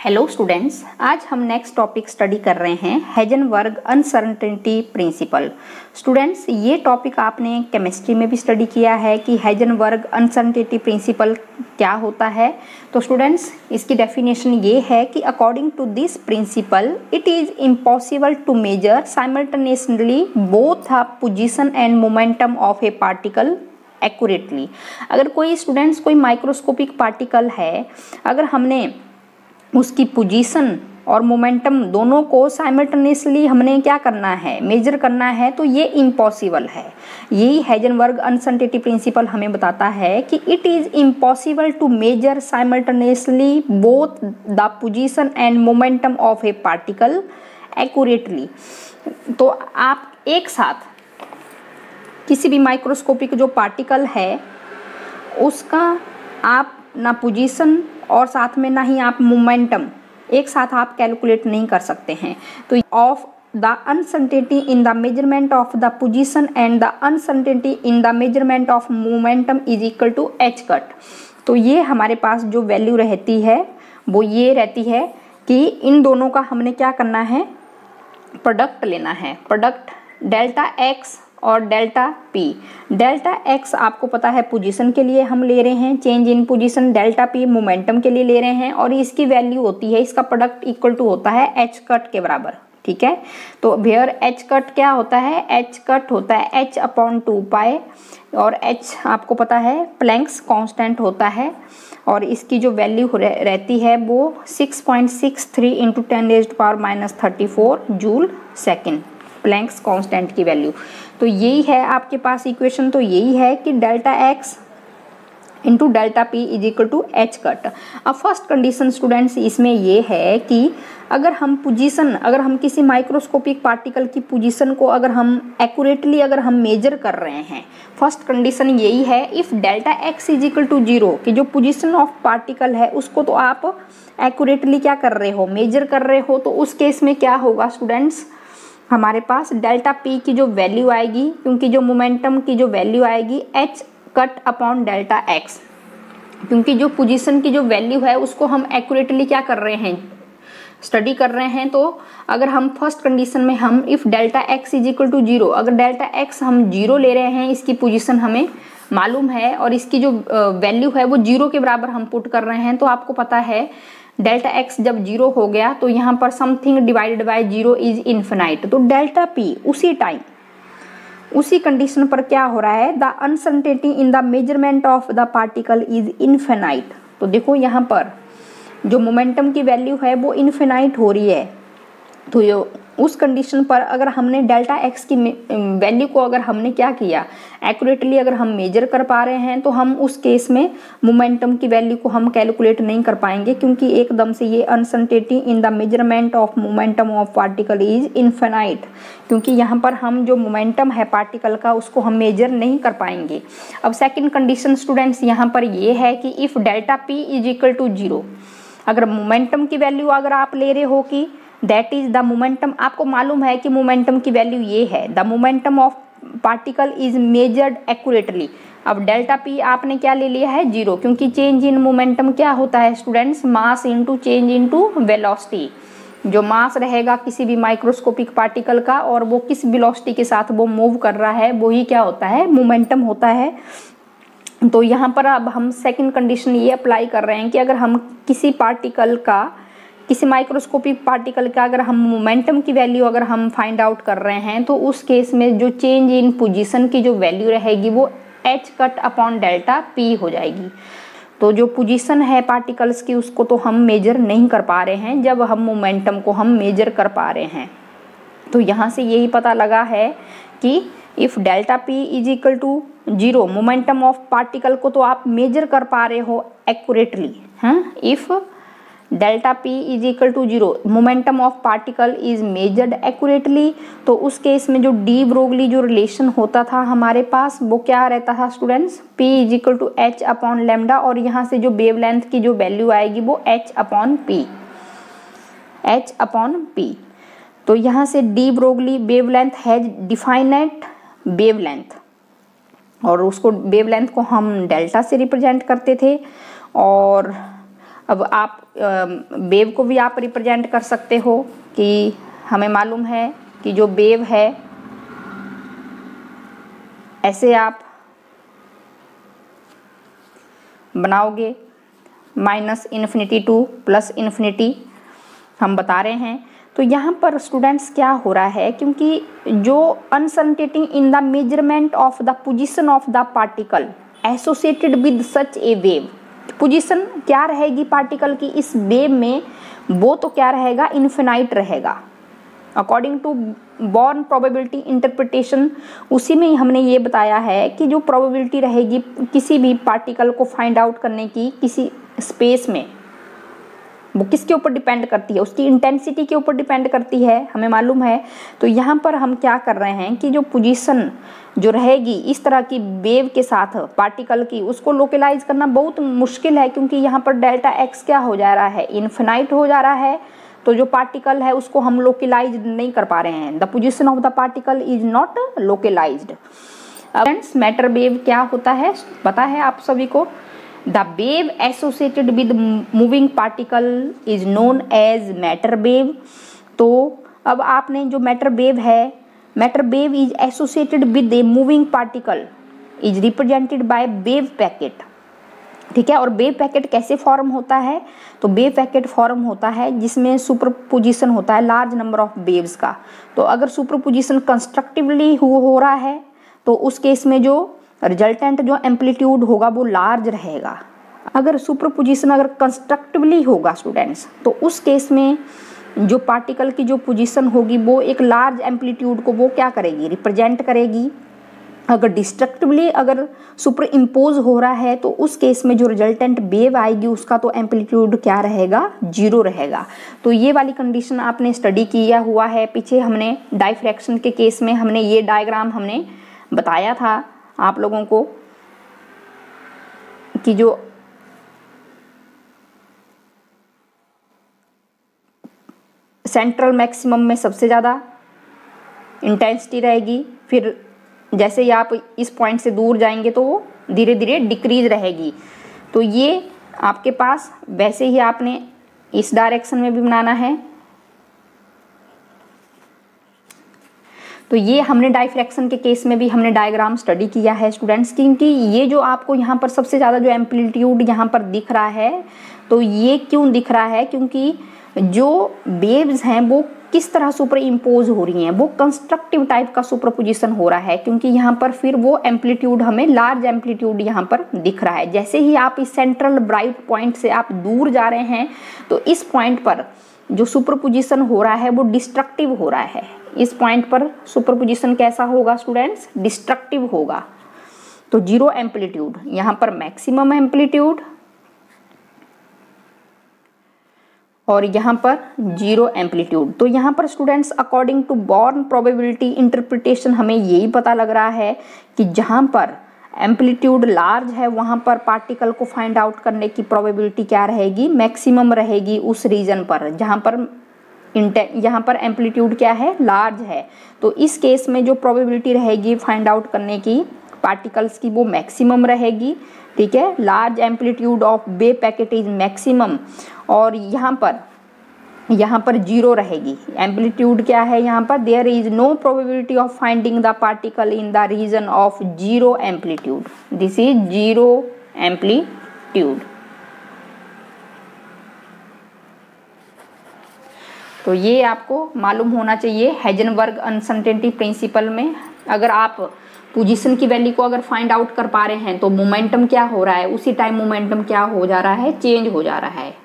Hello students, आज हम next topic study कर रहे हैं हाइजेनबर्ग अनसर्टेनिटी प्रिंसिपल। स्टूडेंट्स, ये टॉपिक आपने केमिस्ट्री में भी स्टडी किया है कि हाइजेनबर्ग अनसर्टेनिटी प्रिंसिपल क्या होता है। तो स्टूडेंट्स, इसकी डेफिनेशन ये है कि according to this principle it is impossible to measure simultaneously both the position and momentum of a particle accurately. अगर कोई स्टूडेंट्स कोई माइक्रोस्कोपिक पार्टिकल है, अगर हमने उसकी पोजीशन और मोमेंटम दोनों को साइमल्टेनियसली हमने क्या करना है, मेजर करना है, तो ये इम्पॉसिबल है। यही हाइजेनबर्ग अनसर्टेनिटी प्रिंसिपल हमें बताता है कि it is impossible to measure simultaneously both the position and momentum of a particle accurately. तो आप एक साथ किसी भी माइक्रोस्कोपिक जो पार्टिकल है उसका आप ना पोजीशन और साथ में ना ही आप मोमेंटम एक साथ आप कैलकुलेट नहीं कर सकते हैं। तो of the uncertainty in the measurement of the position and the uncertainty in the measurement of momentum is equal to H cut. तो ये हमारे पास जो वैल्यू रहती है वो ये रहती है कि इन दोनों का हमने क्या करना है, प्रोडक्ट लेना है। प्रोडक्ट डेल्टा एक्स और डेल्टा पी। डेल्टा एक्स आपको पता है पोजीशन के लिए हम ले रहे हैं, change in position. Delta P momentum के लिए ले रहे हैं और इसकी वैल्यू होती है, इसका प्रोडक्ट इक्वल टू होता है एच कट के बराबर। ठीक है, तो वेयर एच कट क्या होता है, एच कट होता है एच अपॉन 2 और एच आपको पता है प्लैंक्स कांस्टेंट होता है और इसकी जो वैल्यू रहती है वो 6.63 into 10⁻⁻34 joule second, Planck's constant की वैल्यू। तो यही है आपके पास इक्वेशन। तो यही है कि delta X into delta P is equal to H cut. अब फर्स्ट कंडीशन स्टूडेंट्स इसमें ये है कि अगर हम पोजीशन, अगर हम किसी माइक्रोस्कोपिक पार्टिकल की पोजीशन को अगर हम एक्यूरेटली अगर हम मेजर कर रहे हैं, फर्स्ट कंडीशन यही है if delta X is equal to 0, कि जो पोजीशन ऑफ पार्टिकल है उसको तो आप एक्यूरेटली क्या कर रहे हो, मेजर कर रहे हो। तो उस केस में क्या होगा स्टूडेंट्स, हमारे पास डेल्टा पी की जो वैल्यू आएगी, क्योंकि जो मोमेंटम की जो वैल्यू आएगी H cut upon delta x, क्योंकि जो पोजीशन की जो वैल्यू है उसको हम एक्यूरेटली क्या कर रहे हैं, स्टडी कर रहे हैं। तो अगर हम फर्स्ट कंडीशन में हम if delta X is equal to 0, अगर डेल्टा एक्स हम 0 ले रहे हैं, इसकी पोजीशन हमें मालूम है और इसकी जो वैल्यू है वो 0 के बराबर हम पुट कर रहे हैं, तो आपको पता है डेल्टा एक्स जब 0 हो गया तो यहाँ पर something divided by 0 is infinite. तो डेल्टा पी उसी टाइम उसी कंडीशन पर क्या हो रहा है, the uncertainty in the measurement of the particle is infinite. तो देखो यहाँ पर जो मोमेंटम की वैल्यू है वो इन्फिनाइट हो रही है। तो ये उस कंडीशन पर अगर हमने डेल्टा एक्स की वैल्यू को अगर हमने क्या किया, एक्यूरेटली अगर हम मेजर कर पा रहे हैं, तो हम उस केस में मोमेंटम की वैल्यू को हम कैलकुलेट नहीं कर पाएंगे, क्योंकि एकदम से ये uncertainty in the measurement of momentum of particle is infinite, क्योंकि यहाँ पर हम जो मोमेंटम है पार्टिकल का उसको हम मेजर नहीं कर पाएंगे। अब सेकेंड कंडीशन स्टूडेंट्स यहाँ पर ये है कि if delta P is equal to 0, अगर मोमेंटम की वैल्यू अगर आप ले रहे हो कि दैट इज द मोमेंटम, आपको मालूम है कि मोमेंटम की वैल्यू ये है, the momentum of particle is measured accurately. अब डेल्टा पी आपने क्या ले लिया है, 0, क्योंकि चेंज इन मोमेंटम क्या होता है students, mass into change into velocity. जो मास रहेगा किसी भी माइक्रोस्कोपिक पार्टिकल का और वो किस वेलोसिटी के साथ वो मूव कर रहा है, वो ही क्या होता है, मोमेंटम होता है। तो यहाँ पर अब हम सेकंड कंडीशन ये अप्लाई कर रहे हैं कि अगर हम किसी पार्टिकल का, किसी माइक्रोस्कोपिक पार्टिकल का अगर हम मोमेंटम की वैल्यू अगर हम फाइंड आउट कर रहे हैं, तो उस केस में जो चेंज इन पोजीशन की जो वैल्यू रहेगी वो H cut upon delta P हो जाएगी। तो जो पोजीशन है पार्टिकल्स की उसको तो हम मेजर नहीं कर पा रहे हैं, जब हम मोमेंटम को हम मेजर कर पा रहे हैं। तो यहाँ से यही पता लगा है कि if delta P is equal to 0, momentum of particle को तो आप मेजर कर पा रहे हो एक्यूरेटली। हाँ, if delta P is equal to 0, momentum of particle is measured accurately, तो उस केस में जो डी ब्रोगली जो रिलेशन होता था हमारे पास वो क्या रहता था students, P is equal to H upon lambda, और यहाँ से जो वेवलेंथ की जो वैल्यू आएगी वो H upon P, H upon P. तो यहाँ से de Broglie wavelength has definite wavelength, और उसको वेवलेंथ को हम डेल्टा से रिप्रेजेंट करते थे, और अब आप वेव को भी आप रिप्रेजेंट कर सकते हो कि हमें मालूम है कि जो वेव है ऐसे आप बनाओगे -इन्फिनिटी टू +इन्फिनिटी हम बता रहे हैं। तो यहाँ पर स्टूडेंट्स क्या हो रहा है, क्योंकि जो uncertainty in the measurement of the position of the particle associated with such A wave, position क्या रहेगी पार्टिकल की इस वेव में, वो तो क्या रहेगा, इन्फिनाइट रहेगा according to Born probability interpretation. उसी में हमने ये बताया है कि जो प्रोबेबिलिटी रहेगी किसी भी पार्टिकल को फाइंड आउट करने की किसी स्पेस में, वो किसके ऊपर डिपेंड करती है, उसकी इंटेंसिटी के ऊपर डिपेंड करती है, हमें मालूम है। तो यहाँ पर हम क्या कर रहे हैं कि जो पोजीशन जो रहेगी इस तरह की वेव के साथ पार्टिकल की, उसको लोकलाइज करना बहुत मुश्किल है, क्योंकि यहाँ पर डेल्टा एक्स क्या हो जा रहा है, इन्फिनाइट हो जा रहा है। तो जो पार्टिकल है उसको हम लोकलाइज नहीं कर पा रहे हैं, the position of the particle is not localised. Friends matter wave क्या होता है पता है आप सभी को, the wave associated with moving particle is known as matter wave. तो अब आपने जो मैटर वेव है, matter wave is associated with a moving particle is represented by wave packet, ठीक है। और वेव पैकेट कैसे फॉर्म होता है, तो वेव पैकेट फॉर्म होता है जिसमें सुपरपोजिशन होता है लार्ज नंबर ऑफ वेव्स का। तो अगर सुपरपोजिशन कंस्ट्रक्टिवली हो रहा है तो उस केस में जो रिजल्टेंट जो एम्पलीट्यूड होगा वो लार्ज रहेगा। अगर सुपरपोजिशन अगर कंस्ट्रक्टिवली होगा स्टूडेंट्स, तो उस केस में जो पार्टिकल की जो पोजीशन होगी वो एक लार्ज एम्पलीट्यूड को वो क्या करेगी, रिप्रेजेंट करेगी। अगर डिस्ट्रक्टिवली अगर सुपर इम्पोज हो रहा है तो उस केस में जो रिजल्टेंट वेव आएगी उसका तो एम्पलीट्यूड क्या रहेगा, 0 रहेगा। तो ये वाली कंडीशन आपने स्टडी किया हुआ है, पीछे हमने डाइफ्रैक्शन के केस में हमने ये डायग्राम हमने बताया था आप लोगों को कि जो सेंट्रल मैक्सिमम में सबसे ज़्यादा इंटेंसिटी रहेगी, फिर जैसे ही आप इस पॉइंट से दूर जाएंगे तो वो धीरे धीरे डिक्रीज रहेगी। तो ये आपके पास वैसे ही आपने इस डायरेक्शन में भी बनाना है। तो ये हमने डाइफ्रैक्शन के केस में भी हमने डायग्राम स्टडी किया है स्टूडेंट्स, क्योंकि ये जो आपको यहाँ पर सबसे ज़्यादा जो एम्पलीट्यूड यहाँ पर दिख रहा है, तो ये क्यों दिख रहा है, क्योंकि जो वेव्स हैं वो किस तरह सुपर इम्पोज हो रही हैं, वो कंस्ट्रक्टिव टाइप का सुपरपोजिशन हो रहा है, क्योंकि यहाँ पर फिर वो एम्पलीट्यूड हमें लार्ज एम्पलीट्यूड यहाँ पर दिख रहा है। जैसे ही आप इस सेंट्रल ब्राइट पॉइंट से आप दूर जा रहे हैं तो इस पॉइंट पर जो सुपरपोजिशन हो रहा है वो डिस्ट्रक्टिव हो रहा है। इस पॉइंट पर सुपरपोजिशन कैसा होगा स्टूडेंट्स, डिस्ट्रक्टिव होगा। तो 0 एम्पलीट्यूड, यहाँ पर मैक्सिमम एम्पलीट्यूड और यहाँ पर 0 एम्पलीट्यूड। तो यहाँ पर students according to Born probability interpretation हमें यही पता लग रहा है कि जहाँ पर एम्पलीट्यूड लार्ज है वहाँ पर पार्टिकल को फाइंड आउट करने की प्रोबेबिलिटी क्या रहेगी, मैक्सिमम रहेगी उस रीजन पर जहाँ पर एम्पलीट्यूड क्या है, लार्ज है। तो इस केस में जो प्रोबेबिलिटी रहेगी फाइंड आउट करने की पार्टिकल्स की वो मैक्सिमम रहेगी, ठीक है। Large amplitude of wave packet is maximum और यहाँ पर 0 रहेगी। एम्पलीट्यूड क्या है यहाँ पर, there is no probability of finding the particle in the region of 0 amplitude, this is 0 amplitude. तो ये आपको मालूम होना चाहिए हाइजेनबर्ग अनसर्टेनिटी प्रिंसिपल में। अगर आप पोजीशन की वैल्यू को अगर फाइंड आउट कर पा रहे हैं तो मोमेंटम क्या हो रहा है, उसी टाइम मोमेंटम क्या हो जा रहा है, चेंज हो जा रहा है।